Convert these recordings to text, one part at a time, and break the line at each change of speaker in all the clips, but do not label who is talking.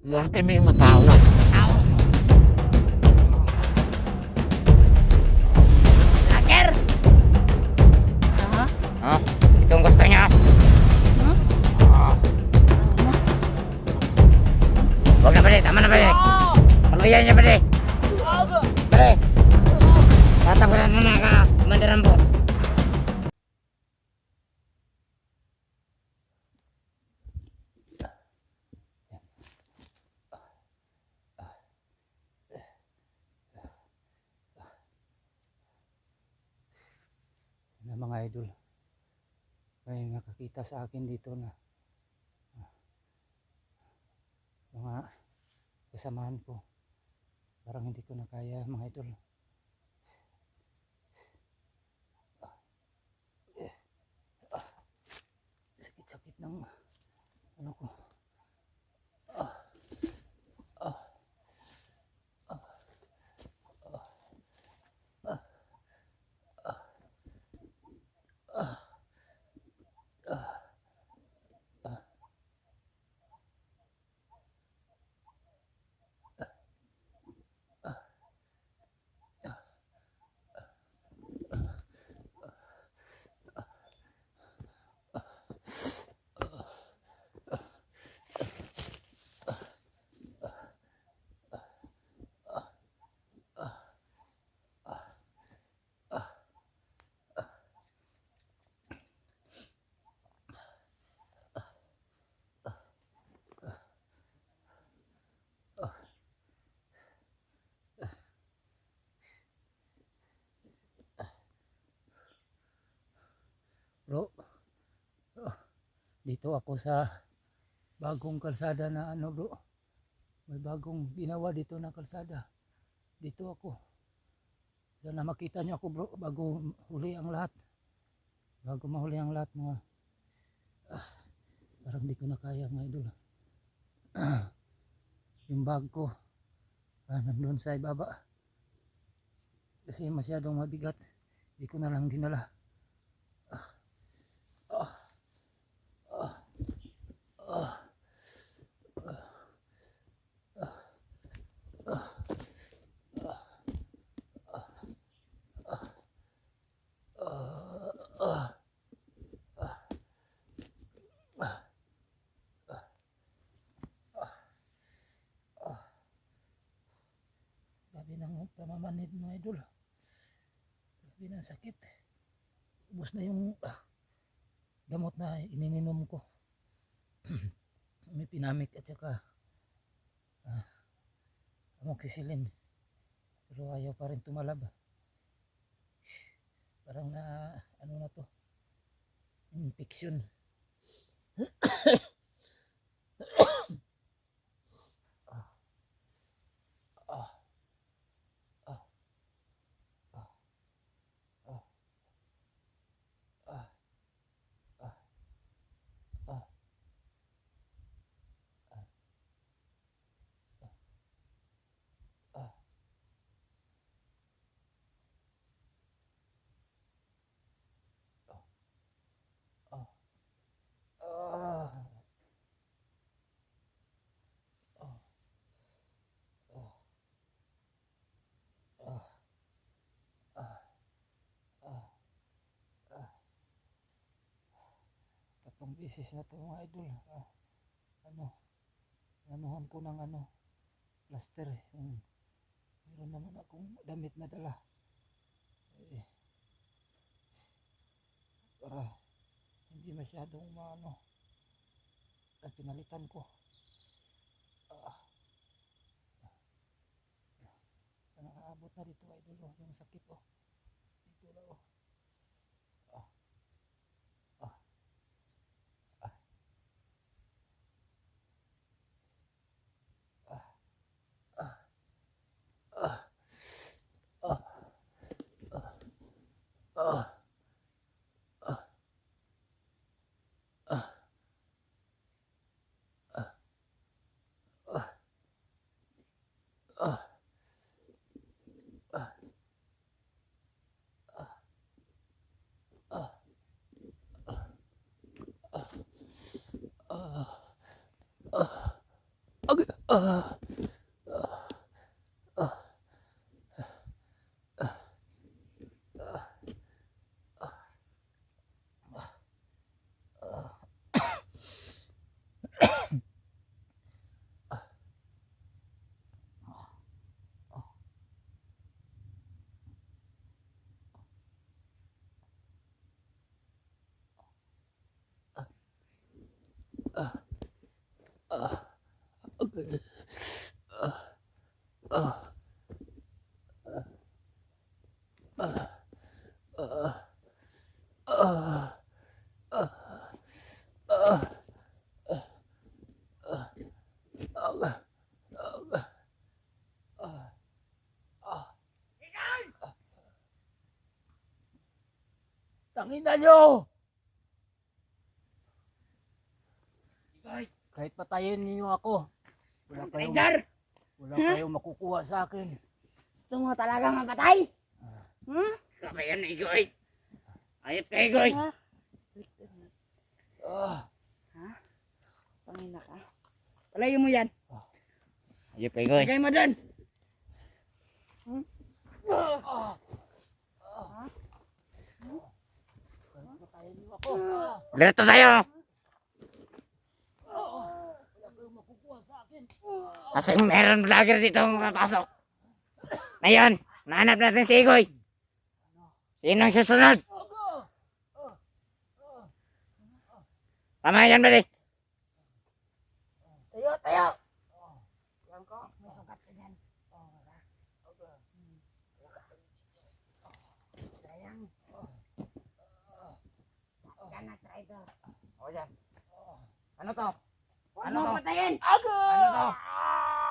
Dati may matao na.
Lager!
Ah, itong gusto niya. Ah. Huwag na pala, tama na pala. Paluyan niya pala. Pala. Tatanggalan na na ka, mandaran po. Na mga idol, may nakakita sa akin dito na mga kasamahan ko. Parang hindi ko na kaya mga idol. Sakit-sakit ng ano ko. Bro, dito ako sa bagong kalsada na ano bro. May bagong ginawa dito na kalsada. Dito ako. Sana makita niyo ako bro bago huli ang lahat. Bago mahuli ang lahat mga parang di ko na kaya mga idol. Yung bag ko nandun sa ibaba. Kasi masyadong mabigat. Di ko na lang dinala. Sabi ng pamamanid mga idol. Sabi ng sakit. Ubus na yung gamot na ininom ko. May pinamik at saka amoxicillin. Pero ayaw pa rin tumalab. Parang na ano na to. Infection. Tatlong beses na to mga idol. Anuhan ko ng plaster. Meron naman akong damit na dala. Para hindi masyadong pinalitan ko. Nakaabot na dito idol yung sakit dito na Ah, okay. Ah, ah, tangina nyo! Kahit patayin ninyo ako, wala kayong makukuha sa akin.
Gusto mo talaga mapatay?
Kabayan na Igoy. Ayop ka Igoy.
Ha?
Ah,
Pangina ka. Palayo mo yan.
Ayop ka Igoy.
Lagay mo dun.
kahit patayin nyo ako.
Direto tayo.
Wala kayong makukuha sa akin.
Kasing meron vlogger dito ang papasok. Ngayon, nahanap natin si Igoy. Sinong susunod? Tama yan, bali.
Tayo, tayo. Yan ko. May sugat ka dyan. Sayang. Yan na, traitor.
O yan. Ano to?
Huwag
Ano
mo
to?
patayin.
Ano to?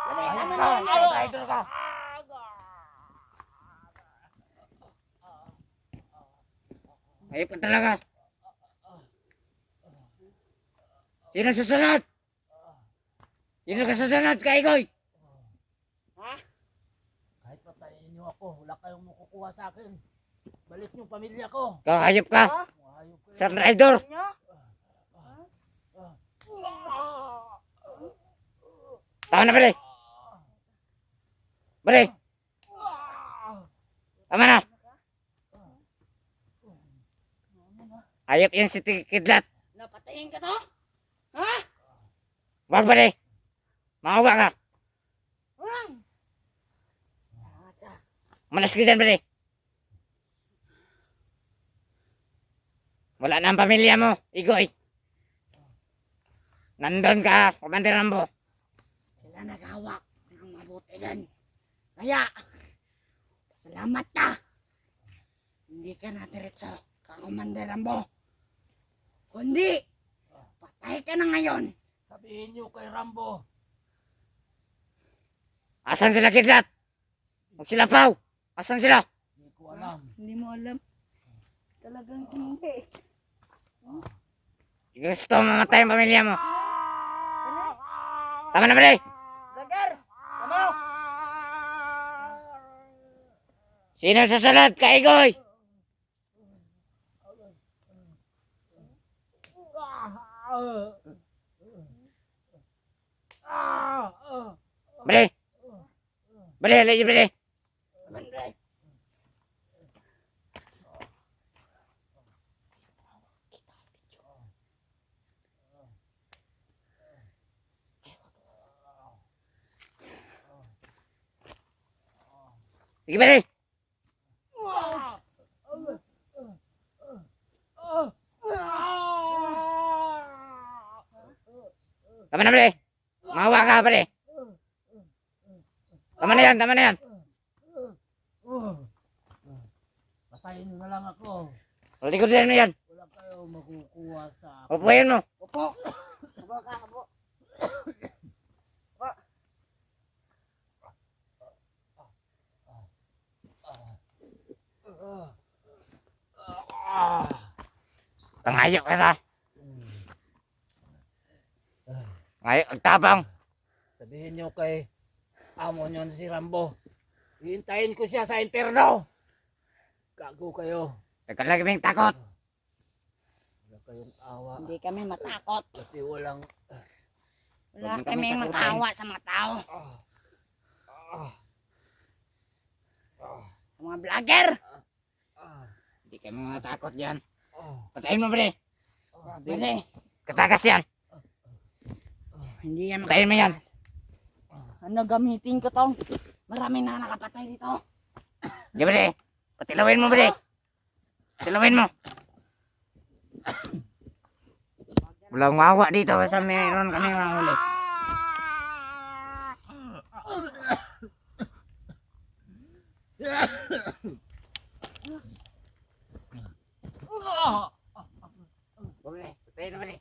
Dali,
Ano
tama
to?
na yan.
Traitor ka. Ayop ka talaga. Sino susunod? Sino ka susunod kay Igoy?
Ha?
Kahit patayin nyo ako, wala kayong makukuha sa akin. Balik yung pamilya ko.
Kakayop ka.
Ha?
Mahayop kayo.
Sa rider.
Inyo?
Tama na, bali. Bali. Tama na. Ayop yan si Kidlat.
Napatayin ka to? Ha?
Wag bali. Maawa ka.
Wag.
Malas ka dyan, bali. Wala na ang pamilya mo, Igoy. Nandun ka, Commander Rambo.
Sila naghawak ng mabuti din. Kaya, salamat ka. Hindi ka na diretso ka Commander Rambo. Kundi, patay ka na ngayon.
Sabihin nyo kay Rambo.
Asan sila, Kidlat? Huwag sila paw. Asan sila?
Hindi ko alam.
Hindi mo alam. Talagang hindi.
Gusto mo mamatay ang pamilya mo. Tama na, bali.
Lagar! Tama!
Sino susunod kay Igoy? Bali. Bali, bali, bali. Sige, bali. Tama na, bali. Mawa ka, bali. Tama na yan, tama na yan.
Patayin nyo na lang ako.
Likodan mo yan.
Wala kayong makukuha sa akin.
Upuin mo.
Upo! Upo ka, upo. Upo.
Pangayok ka sa. Ngayon, ang tabang.
Sabihin nyo kay amo nyo na si Rambo. Hihintayin ko siya sa impyerno. Gago kayo.
Nagkalagming takot.
Wala kayong awa.
Hindi kami matakot.
Pati walang
Wala
Huwag
kami
kami
makawa sa mga tao. Sa mga vlogger. Hindi kami matakot dyan. Patayin mo, bre. Bre. Katakas yan. Hindi yan patayin mo yan. Ano gamitin ko tong? Maraming na nakapatay dito. Di, bre. Patilawin mo, bre. Patilawin mo. Walang mawa dito sa meron kami mahuli. Boleh, patayin naman eh.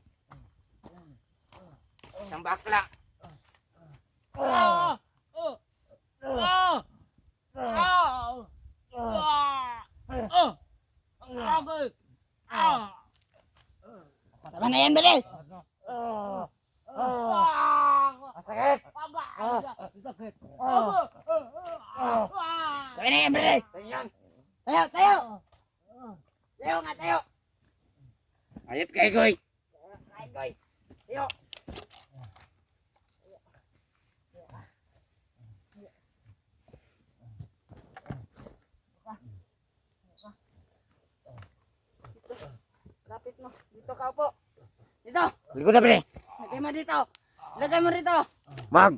Isang bakla. Tama na yan, bali! Masakit!
Sakit.
Tama na yan, bali! Tayo, tayo! Tayo nga, tayo! Ayop kay Goy! Goy! Tayo! Lapit mo. Dito ka po. Dito.
Likod na, pre.
Lagay mo dito. Lagay mo rito.
Wag.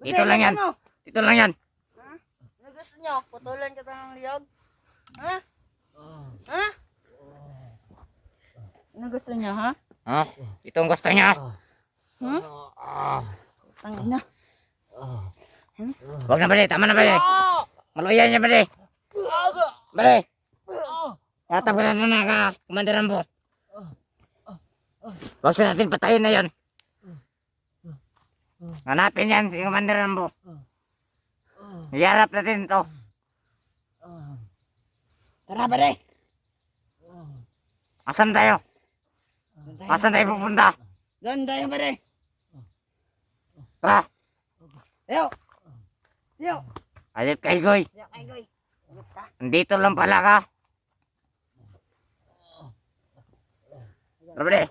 Dito lang yan.
Mo.
Dito lang yan.
Ha? Ano gusto nyo? Putulan kita ng liyog? Ha? Ha? Ano gusto nyo, ha?
Ha? Ito ang gusto niya.
Tangin na.
Wag na, pre. Tama na, pre. Maluyan niya, pre. Pre. Yatap ka na na ka, Commander Rambo. Wag sa natin patayin na yon. Hanapin yan si Commander Rambo. Iharap natin ito.
Tara, pare.
Asan tayo? Asan tayo pupunta?
Doon tayo, pare.
Tara.
Tayo. Tayo.
Ayop kay Goy.
Tayo, kay Goy. Ulit ka.
Andito lang pala ka. Tara, pre.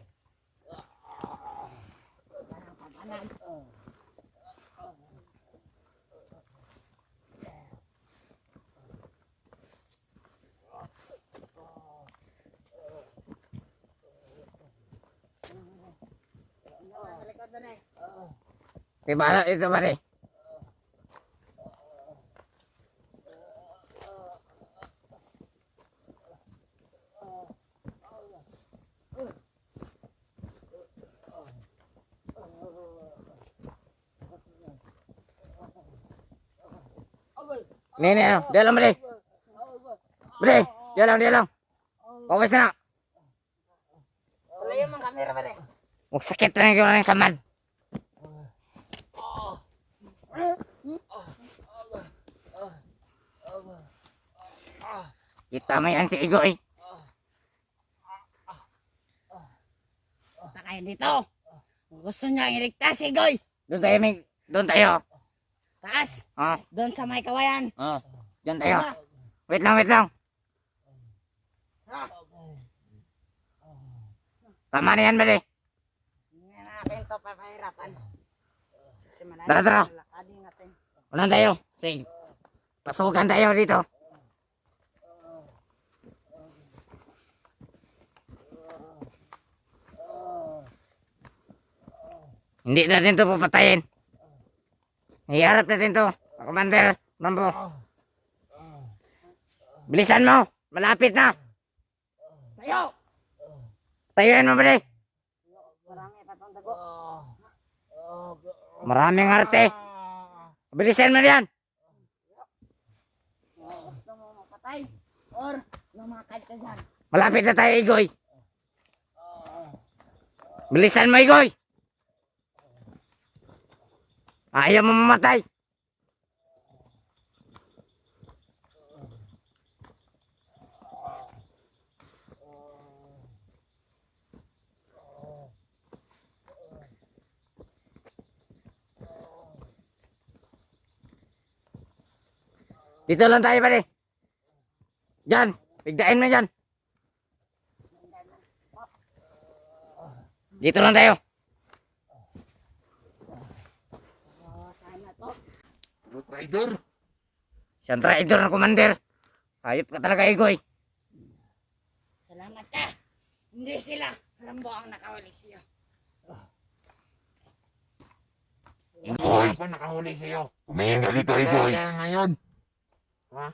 Tibalan ito, pare. Nene, dia lang, pare. Pare, dia lang. Pawis na.
Palayo mang kamera, pare.
Huwag sakit na yung samad. Kita mo yan si Igoy.
Punta kayo dito. Kung gusto niya iligtas si Goy.
Doon tayo, Mig. Doon tayo.
Taas.
Ah,
Doon sa may kawayan.
Diyan tayo. Wait lang. Tama na yan, pare.
Hindi na natin ito papahirapan. Kasi malayo
Tara.
ang lakadin natin.
Ulan tayo. Sige. Pasukan tayo dito. Hindi natin to papatayin. Iharap natin to. Commander Rambo. Bilisan mo. Malapit na.
Tayo.
Tayuin mo, pare.
Marami pa itong dago.
Maraming arte. Bilisan mo yan.
Gusto mo mapatay? Or lumakad ka dyan?
Malapit na tayo, Igoy. Bilisan mo, Igoy. Ayaw mo mamatay. Dito lang tayo, pare. Diyan. Bigdain mo dyan. Dito lang tayo.
Puro traitor.
Siyang traidor na commander. Hayop ka talaga, Igoy.
Salamat ka. Hindi sila. Rambo ang nakawali siya.
Igoy. Ako nakahuli sa'yo. Tumingin ka dito, Igoy. Kaya ngayon. Ha?